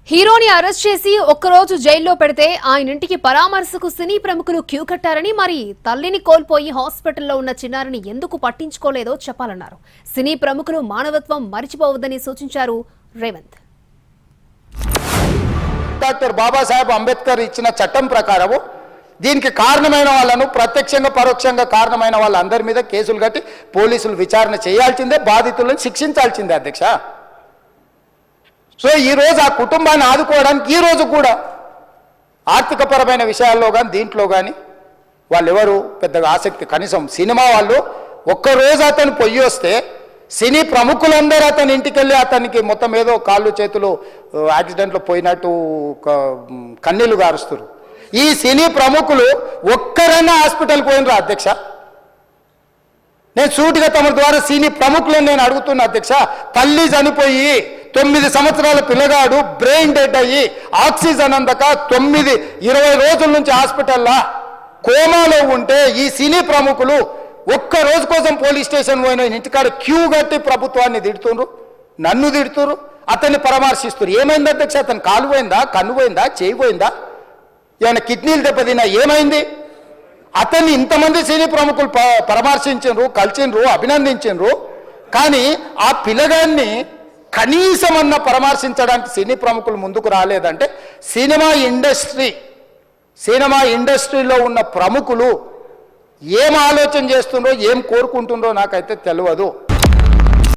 హీరోని అరెస్ట్ చేసి ఒక్కరోజు జైల్లో పెడితే ఆయన ఇంటికి పరామర్శకు సినీ ప్రముఖులు క్యూ కట్టారని, మరి తల్లిని కోల్పోయి హాస్పిటల్లో ఉన్న చిన్నారిని ఎందుకు పట్టించుకోలేదో చెప్పాలన్నారు. సినీ ప్రముఖులు మానవత్వం మరిచిపోవద్దని సూచించారు రేవంత్. డాక్టర్ బాబాసాహెబ్ అంబేద్కర్ ఇచ్చిన చట్టం ప్రకారం దీనికి కారణమైన వాళ్ళను ప్రత్యక్షంగా పరోక్షంగా కారణమైన వాళ్ళందరి మీద కేసులు కట్టి పోలీసులు విచారణ చేయాల్సిందే, బాధితులను శిక్షించాల్సిందే అధ్యక్ష. సో ఈరోజు ఆ కుటుంబాన్ని ఆదుకోవడానికి ఈరోజు కూడా ఆర్థికపరమైన విషయాల్లో కానీ దీంట్లో కానీ వాళ్ళు ఎవరు పెద్దగా ఆసక్తి, కనీసం సినిమా వాళ్ళు ఒక్కరోజు అతను పొయ్యి వస్తే సినీ ప్రముఖులందరూ అతని ఇంటికి వెళ్ళి అతనికి మొత్తం ఏదో కాళ్ళు చేతులు యాక్సిడెంట్లో పోయినట్టు కన్నీళ్లు గారుస్తారు. ఈ సినీ ప్రముఖులు ఒక్కరైనా హాస్పిటల్కి పోయినరా అధ్యక్ష? నేను సూటిగా తమ ద్వారా సినీ ప్రముఖులను నేను అడుగుతున్నా అధ్యక్ష. తల్లి చనిపోయి 9 సంవత్సరాల పిల్లగాడు బ్రెయిన్ డెడ్ అయ్యి ఆక్సిజన్ అందక 20 రోజుల నుంచి హాస్పిటల్లో కోమాలో ఉంటే ఈ సినీ ప్రముఖులు ఒక్క రోజు కోసం పోలీస్ స్టేషన్ పోయిన ఇంటికాడ క్యూ కట్టి ప్రభుత్వాన్ని తిడుతున్నారు, నన్ను తిడుతున్నారు, అతన్ని పరామర్శిస్తున్నారు. ఏమైంది అధ్యక్ష? అతను కాలు పోయిందా, కన్ను పోయిందా, చేయి పోయిందా, ఏమైనా కిడ్నీలు దెబ్బతిన్నా, ఏమైంది? అతన్ని ఇంతమంది సినీ ప్రముఖులు పరామర్శించారు, కలిసిండ్రు, అభినందించారు. కానీ ఆ పిల్లగాన్ని కనీసమన్నా పరామర్శించడానికి సినీ ప్రముఖులు ముందుకు రాలేదంటే సినిమా ఇండస్ట్రీలో ఉన్న ప్రముఖులు ఏం ఆలోచన చేస్తుండ్రో, ఏం కోరుకుంటుండ్రో నాకైతే తెలియదు.